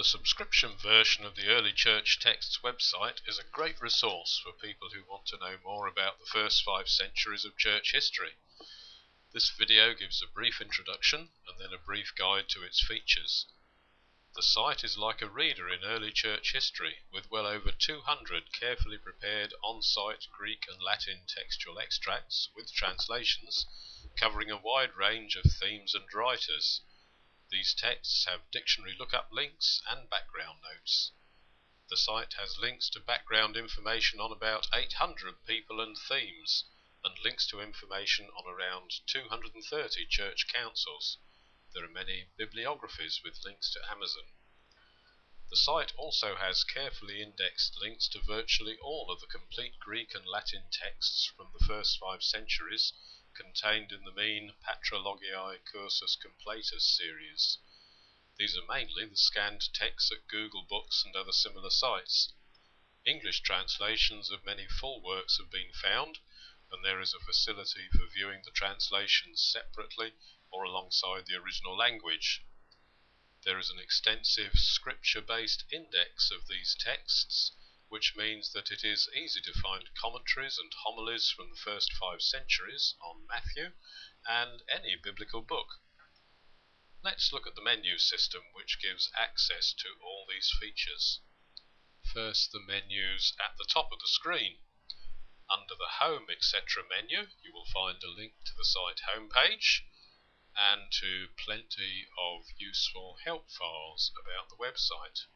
The subscription version of the Early Church Texts website is a great resource for people who want to know more about the first 5 centuries of church history. This video gives a brief introduction and then a brief guide to its features. The site is like a reader in early church history, with well over 200 carefully prepared on-site Greek and Latin textual extracts with translations, covering a wide range of themes and writers. These texts have dictionary lookup links and background notes. The site has links to background information on about 800 people and themes, and links to information on around 230 church councils. There are many bibliographies with links to Amazon. The site also has carefully indexed links to virtually all of the complete Greek and Latin texts from the first 5 centuries contained in the Main Patrologiae Cursus Completus series. These are mainly the scanned texts at Google Books and other similar sites. English translations of many full works have been found, and there is a facility for viewing the translations separately or alongside the original language. There is an extensive scripture-based index of these texts, which means that it is easy to find commentaries and homilies from the first 5 centuries on Matthew and any biblical book. Let's look at the menu system, which gives access to all these features. First, the menus at the top of the screen. Under the Home etc. menu, you will find a link to the site homepage and to plenty of useful help files about the website.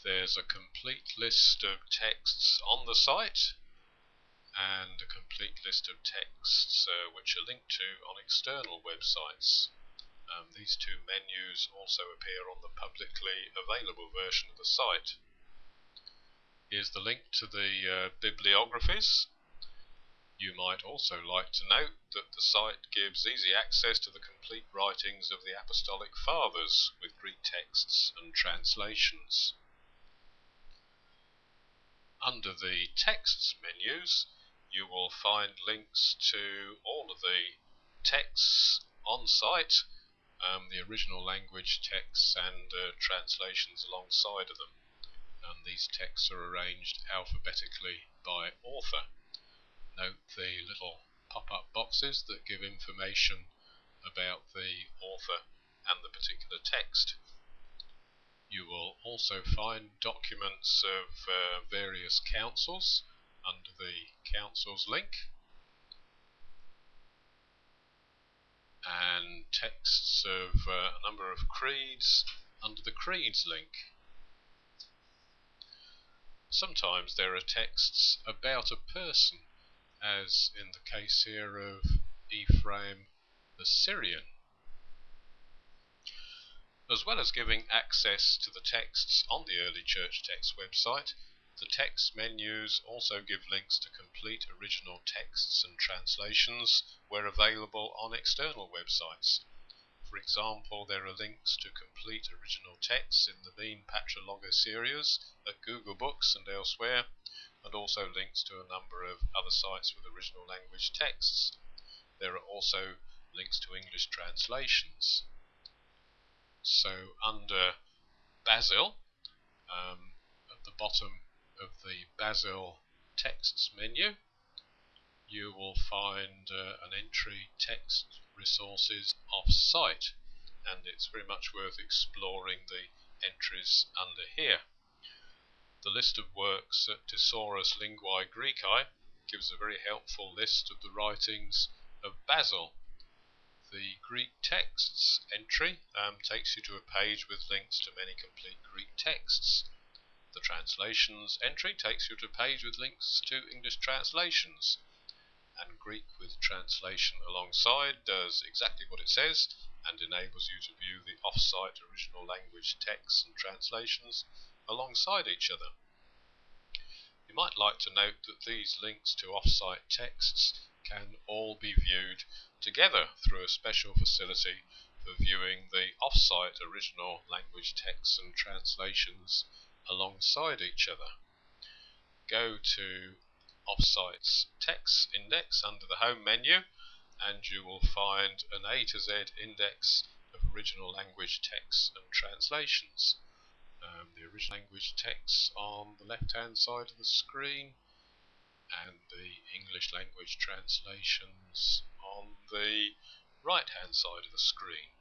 There's a complete list of texts on the site and a complete list of texts which are linked to on external websites. These 2 menus also appear on the publicly available version of the site. Here's the link to the bibliographies. You might also like to note that the site gives easy access to the complete writings of the Apostolic Fathers with Greek texts and translations. Under the Texts menus, you will find links to all of the texts on site, the original language texts and translations alongside of them. These texts are arranged alphabetically by author. Note the little pop-up boxes that give information about the author and the particular text. You will also find documents of various councils under the councils link, and texts of a number of creeds under the creeds link. Sometimes there are texts about a person, as in the case here of Ephraim the Syrian. As well as giving access to the texts on the Early Church Text website, the text menus also give links to complete original texts and translations where available on external websites. For example, there are links to complete original texts in the Main Patrologiae series at Google Books and elsewhere, and also links to a number of other sites with original language texts. There are also links to English translations. So under Basil, at the bottom of the Basil Texts menu, you will find an entry Text Resources Off-Site, and it's very much worth exploring the entries under here. The list of works at Thesaurus Linguae Graecae gives a very helpful list of the writings of Basil. The Greek texts entry takes you to a page with links to many complete Greek texts. The translations entry takes you to a page with links to English translations. And Greek with translation alongside does exactly what it says and enables you to view the off-site original language texts and translations alongside each other. You might like to note that these links to off-site texts can all be viewed together through a special facility for viewing the off-site original language texts and translations alongside each other. Go to Off-Site's Text Index under the Home menu, and you will find an A to Z index of original language texts and translations. The original language texts on the left hand side of the screen and the English language translations on the right hand side of the screen.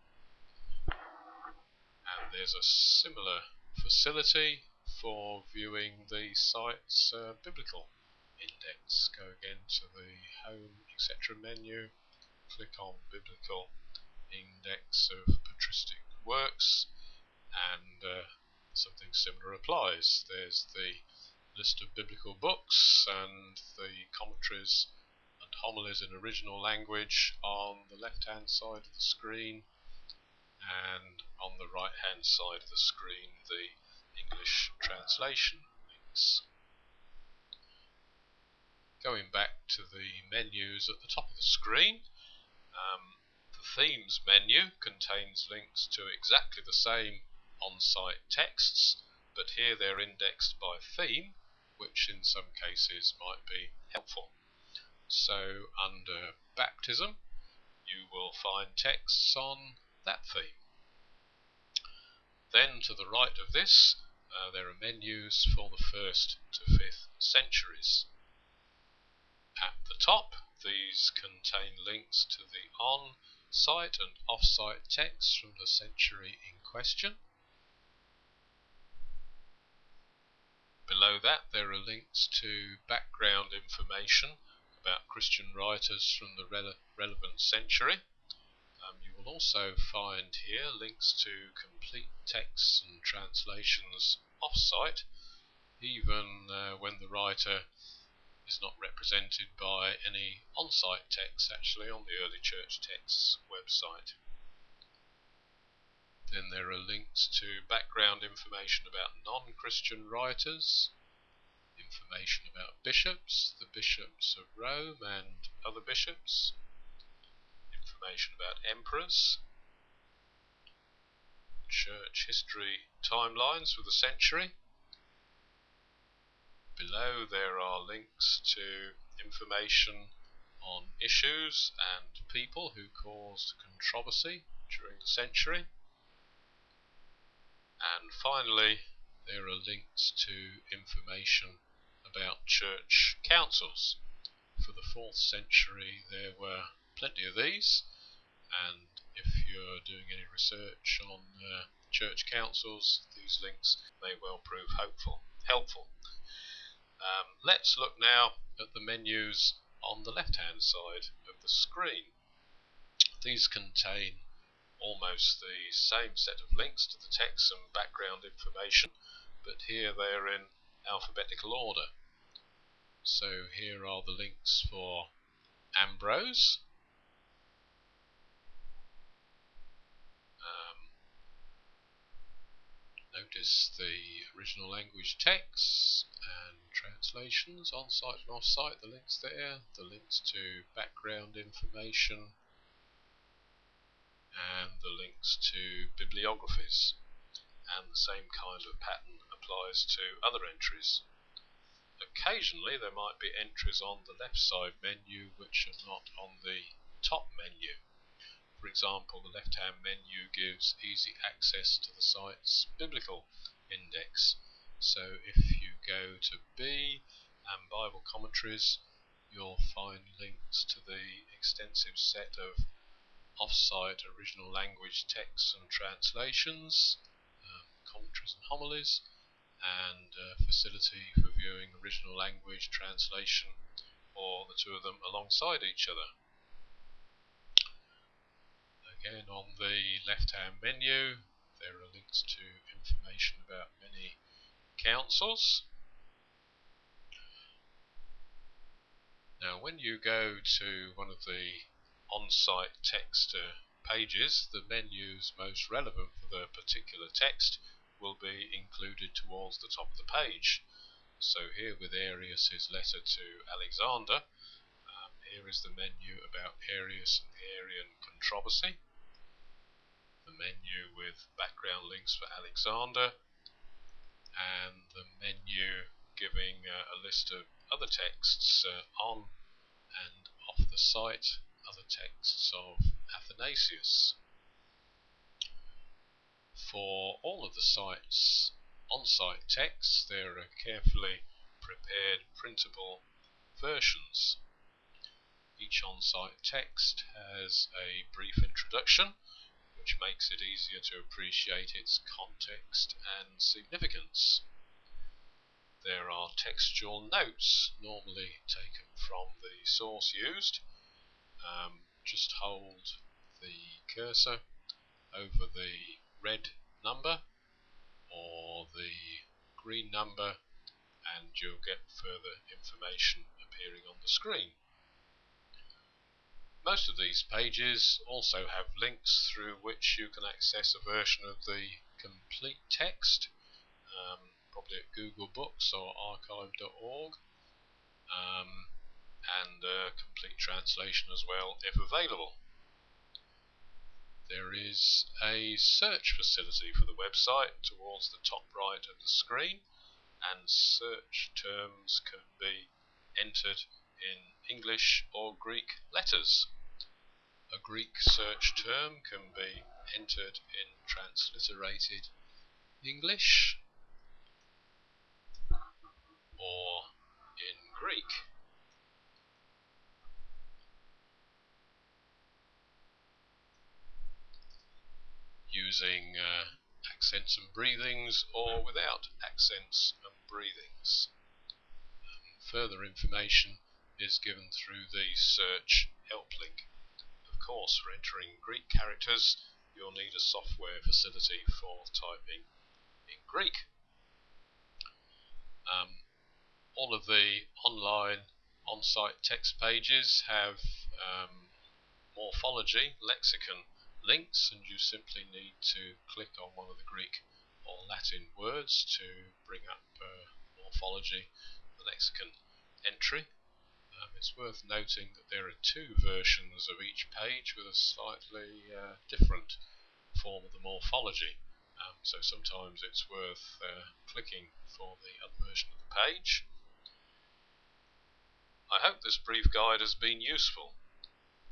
And there's a similar facility for viewing the site's biblical index. Go again to the Home etc. menu, click on Biblical Index of Patristic Works, and something similar applies. There's the list of biblical books and the commentaries and homilies in original language on the left hand side of the screen, and on the right hand side of the screen the English translation links. Going back to the menus at the top of the screen, the Themes menu contains links to exactly the same on-site texts, but here they're indexed by theme, which in some cases might be helpful. So under Baptism, you will find texts on that theme. Then to the right of this, there are menus for the 1st to 5th centuries. At the top, these contain links to the on-site and off-site texts from the century in question. Below that, there are links to background information about Christian writers from the relevant century. You will also find here links to complete texts and translations off-site, even when the writer is not represented by any on-site text actually on the Early Church Texts website. Then there are links to background information about non-Christian writers, information about bishops, the bishops of Rome and other bishops, information about emperors, church history timelines for the century. Below there are links to information on issues and people who caused controversy during the century. And finally, there are links to information about church councils. For the 4th century there were plenty of these, and if you're doing any research on church councils, these links may well prove helpful. Let's look now at the menus on the left hand side of the screen. These contain almost the same set of links to the text and background information, but here they are in alphabetical order. So here are the links for Ambrose, notice the original language texts and translations on-site and off-site, the links there, the links to background information, and the links to bibliographies. And the same kind of pattern applies to other entries. Occasionally there might be entries on the left side menu which are not on the top menu. For example, the left hand menu gives easy access to the site's biblical index. So if you go to B and Bible commentaries, you'll find links to the extensive set of off-site original language texts and translations, commentaries and homilies, and facility for viewing original language translation or the two of them alongside each other. Again, on the left-hand menu, there are links to information about many councils. Now, when you go to one of the on-site text pages, the menus most relevant for the particular text will be included towards the top of the page. So here with Arius' letter to Alexander, here is the menu about Arius and the Arian controversy, the menu with background links for Alexander, and the menu giving a list of other texts on and off the site, other texts of Athanasius. For all of the site's on-site texts, there are carefully prepared printable versions. Each on-site text has a brief introduction, which makes it easier to appreciate its context and significance. There are textual notes, normally taken from the source used. Just hold the cursor over the red number or the green number and you'll get further information appearing on the screen. Most of these pages also have links through which you can access a version of the complete text, probably at Google Books or archive.org, and a complete translation as well if available. There is a search facility for the website towards the top right of the screen, and search terms can be entered in English or Greek letters. A Greek search term can be entered in transliterated English or in Greek. Using accents and breathings or without accents and breathings. Further information is given through the search help link. Of course, for entering Greek characters, you'll need a software facility for typing in Greek. All of the online on-site text pages have morphology, lexicon links, and you simply need to click on one of the Greek or Latin words to bring up morphology, the lexicon entry. It's worth noting that there are two versions of each page with a slightly different form of the morphology. So sometimes it's worth clicking for the other version of the page. I hope this brief guide has been useful.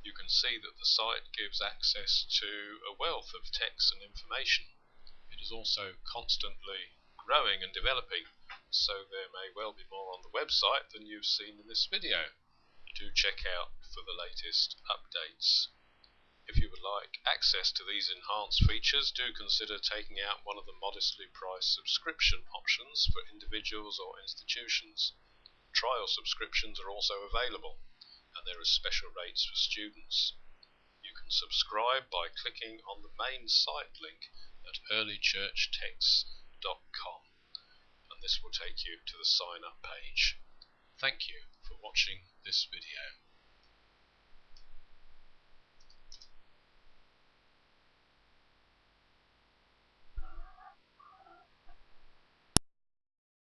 You can see that the site gives access to a wealth of text and information. It is also constantly growing and developing, so there may well be more on the website than you've seen in this video. Do check out for the latest updates. If you would like access to these enhanced features, do consider taking out one of the modestly priced subscription options for individuals or institutions. Trial subscriptions are also available, and there are special rates for students. You can subscribe by clicking on the main site link at earlychurchtexts.com, and this will take you to the sign up page. Thank you for watching this video.